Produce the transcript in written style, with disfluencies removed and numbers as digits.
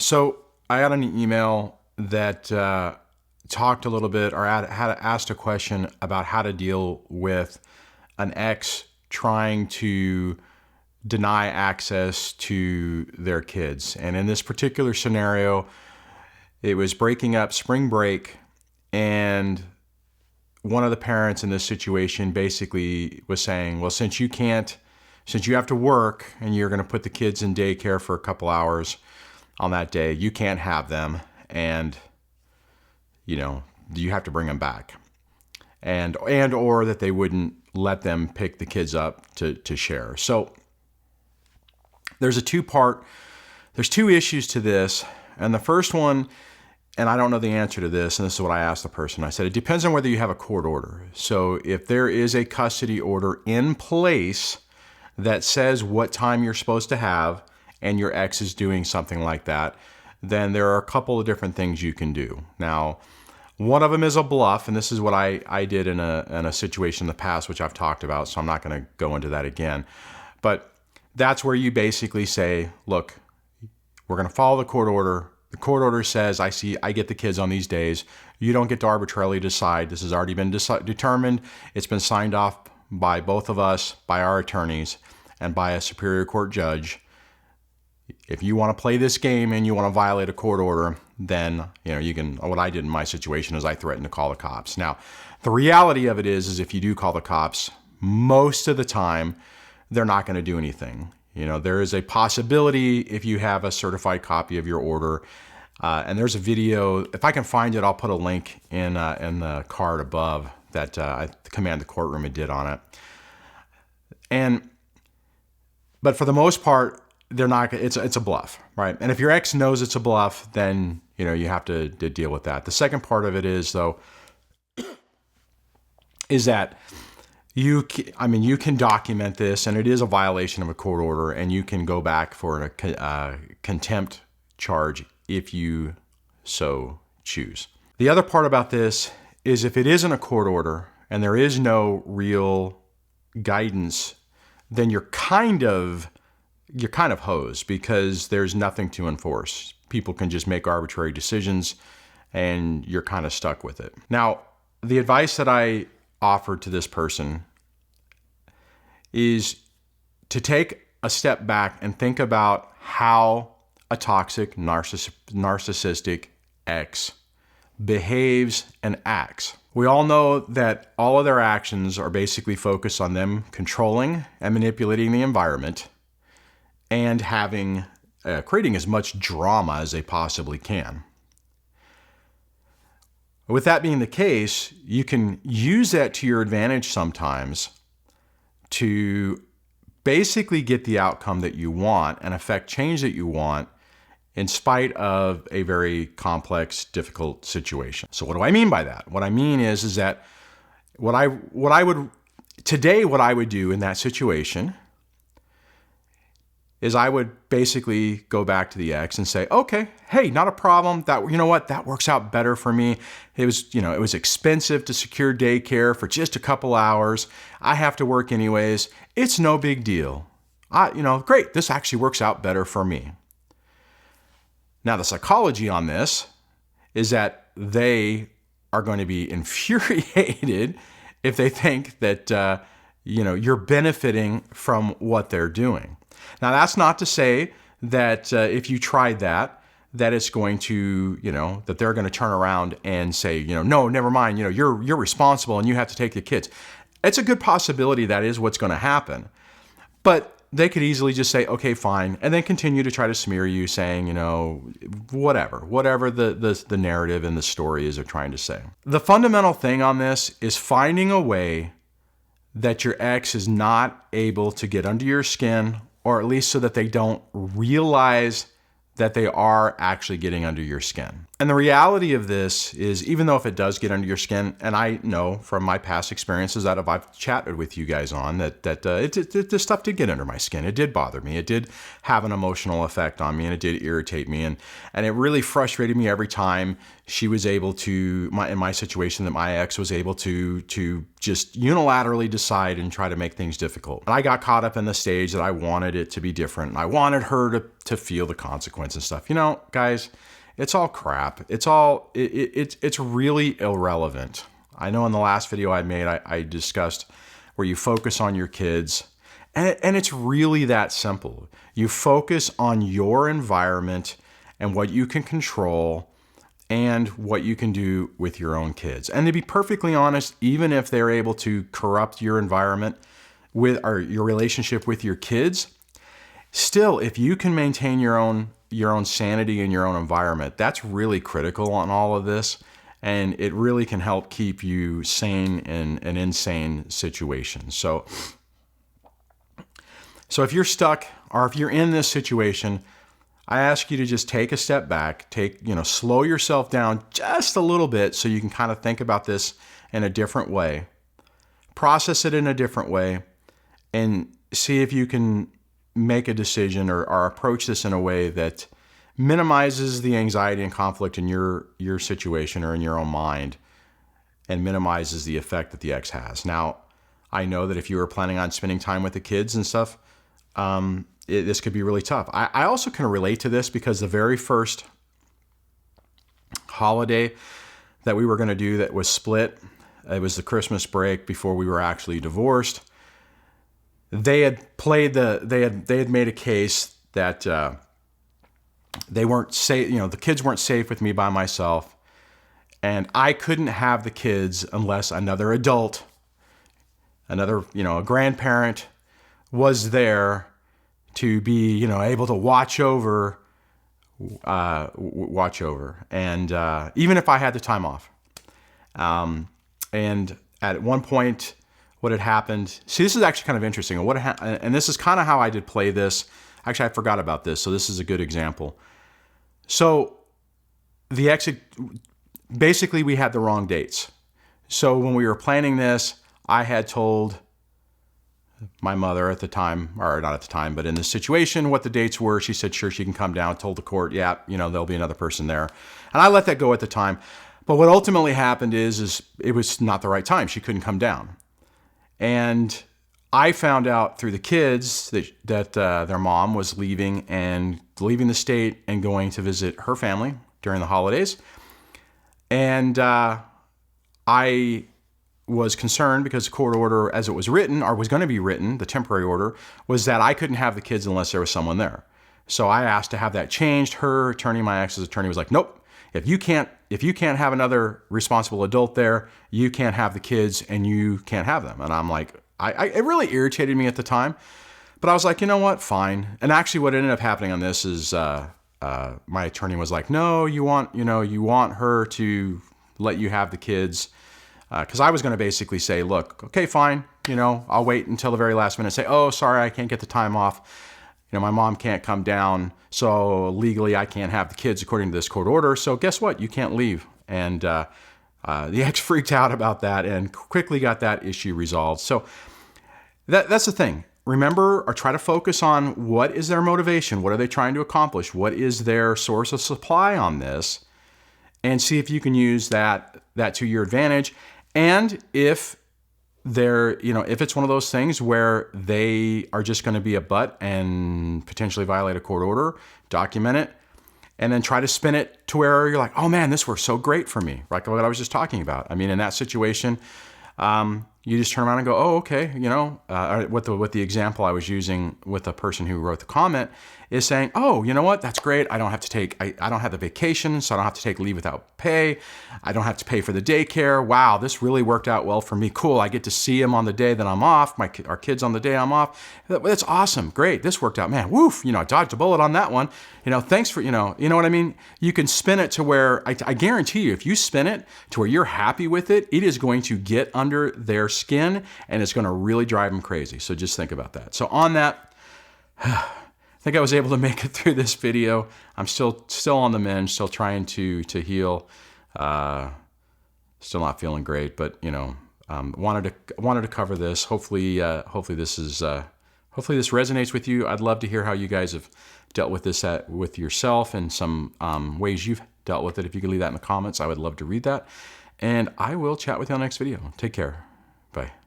So I got an email that talked a little bit, or had asked a question about how to deal with an ex trying to deny access to their kids. And in this particular scenario, it was breaking up spring break, and one of the parents in this situation basically was saying, well, since you have to work and you're going to put the kids in daycare for a couple hours on that day, you can't have them, and you have to bring them back, and or that they wouldn't let them pick the kids up to share. So there's two issues to this, and the first one, and I don't know the answer to this, and this is what I asked the person. I said, it depends on whether you have a court order. So if there is a custody order in place that says what time you're supposed to have, and your ex is doing something like that, then there are a couple of different things you can do. Now, one of them is a bluff, and this is what I did in a situation in the past, which I've talked about, so I'm not going to go into that again. But that's where you basically say, look, we're going to follow the court order. The court order says, I get the kids on these days. You don't get to arbitrarily decide. This has already been determined. It's been signed off by both of us, by our attorneys, and by a superior court judge. If you want to play this game and you want to violate a court order, then you can. What I did in my situation is I threatened to call the cops. Now, the reality of it is if you do call the cops, most of the time they're not going to do anything. There is a possibility if you have a certified copy of your order, and there's a video. If I can find it, I'll put a link in the card above that the Command the Courtroom had did on it. But for the most part, they're not. It's a bluff, right? And if your ex knows it's a bluff, then you have to deal with that. The second part of it is that you can document this, and it is a violation of a court order, and you can go back for a contempt charge if you so choose. The other part about this is if it isn't a court order and there is no real guidance, then you're kind of hosed because there's nothing to enforce. People can just make arbitrary decisions and you're kind of stuck with it. Now, the advice that I offered to this person is to take a step back and think about how a toxic, narcissistic ex behaves and acts. We all know that all of their actions are basically focused on them controlling and manipulating the environment and creating as much drama as they possibly can. With that being the case, you can use that to your advantage sometimes to basically get the outcome that you want and affect change that you want in spite of a very complex, difficult situation. So what do I mean by that? What I mean is that what I would do in that situation is I would basically go back to the ex and say, okay, hey, not a problem. That works out better for me. It was expensive to secure daycare for just a couple hours. I have to work anyways. It's no big deal. Great. This actually works out better for me. Now, the psychology on this is that they are going to be infuriated if they think that, you're benefiting from what they're doing. Now, that's not to say that if you tried that it's going to, that they're going to turn around and say, no, never mind, you're responsible and you have to take the kids. It's a good possibility that is what's going to happen. But they could easily just say, okay, fine, and then continue to try to smear you saying, whatever the narrative and the story is they're trying to say. The fundamental thing on this is finding a way that your ex is not able to get under your skin, or at least so that they don't realize that they are actually getting under your skin. And the reality of this is, even though if it does get under your skin, and I know from my past experiences that if I've chatted with you guys on, this stuff did get under my skin. It did bother me. It did have an emotional effect on me, and it did irritate me. And it really frustrated me every time she was able to, in my situation, that my ex was able to just unilaterally decide and try to make things difficult. And I got caught up in the stage that I wanted it to be different. And I wanted her to feel the consequence and stuff. You know, guys, it's all crap. It's all, it's really irrelevant. I know in the last video I made, I discussed where you focus on your kids, and it's really that simple. You focus on your environment and what you can control and what you can do with your own kids. And to be perfectly honest, even if they're able to corrupt your environment or your relationship with your kids, still, if you can maintain your own sanity in your own environment, that's really critical on all of this. And it really can help keep you sane in an insane situation. So if you're stuck or if you're in this situation, I ask you to just take a step back, slow yourself down just a little bit so you can kind of think about this in a different way, process it in a different way, and see if you can make a decision or approach this in a way that minimizes the anxiety and conflict in your situation or in your own mind and minimizes the effect that the ex has. Now, I know that if you were planning on spending time with the kids and stuff, this could be really tough. I also can relate to this because the very first holiday that we were going to do that was split, it was the Christmas break before we were actually divorced. They had made a case that they weren't safe. The kids weren't safe with me by myself, and I couldn't have the kids unless another adult, a grandparent, was there to be, able to watch over, and even if I had the time off. And at one point, what had happened, see, this is actually kind of interesting. And this is kind of how I did play this. Actually, I forgot about this, so this is a good example. So the exit, basically we had the wrong dates. So when we were planning this, I had told my mother at the time, or not at the time, but in this situation, what the dates were. She said, sure, she can come down. Told the court, yeah, there'll be another person there. And I let that go at the time. But what ultimately happened is it was not the right time. She couldn't come down. And I found out through the kids that their mom was leaving the state and going to visit her family during the holidays. And I was concerned because the court order, as it was written, or was going to be written, the temporary order, was that I couldn't have the kids unless there was someone there. So I asked to have that changed. Her attorney, my ex's attorney, was like, nope, if you can't have another responsible adult there, you can't have the kids and you can't have them. And I'm like, it really irritated me at the time, but I was like, you know what, fine. And actually what ended up happening on this is my attorney was like, no, you want her to let you have the kids. Because I was going to basically say, look, okay, fine, I'll wait until the very last minute and say, oh, sorry, I can't get the time off. My mom can't come down, so legally I can't have the kids according to this court order. So guess what? You can't leave. And the ex freaked out about that and quickly got that issue resolved. So that's the thing. Remember, or try to focus on what is their motivation? What are they trying to accomplish? What is their source of supply on this? And see if you can use that to your advantage. And if if it's one of those things where they are just going to be a butt and potentially violate a court order, document it, and then try to spin it to where you're like, oh man, this works so great for me, like what I was just talking about. I mean, in that situation, you just turn around and go, oh, okay, what the example I was using with the person who wrote the comment is saying, oh, you know what, that's great. I don't have the vacation, so I don't have to take leave without pay. I don't have to pay for the daycare. Wow, this really worked out well for me. Cool, I get to see him on the day that I'm off, our kids on the day I'm off. That's awesome, great, this worked out, man, woof, I dodged a bullet on that one. Thanks for, you know what I mean? You can spin it to where, I guarantee you, if you spin it to where you're happy with it, it is going to get under their skin and it's going to really drive them crazy. So just think about that. So on that, I think I was able to make it through this video. I'm still on the mend, still trying to heal. Still not feeling great, but wanted to cover this. Hopefully this resonates with you. I'd love to hear how you guys have dealt with this with yourself and some ways you've dealt with it. If you could leave that in the comments, I would love to read that. And I will chat with you on the next video. Take care. Bye.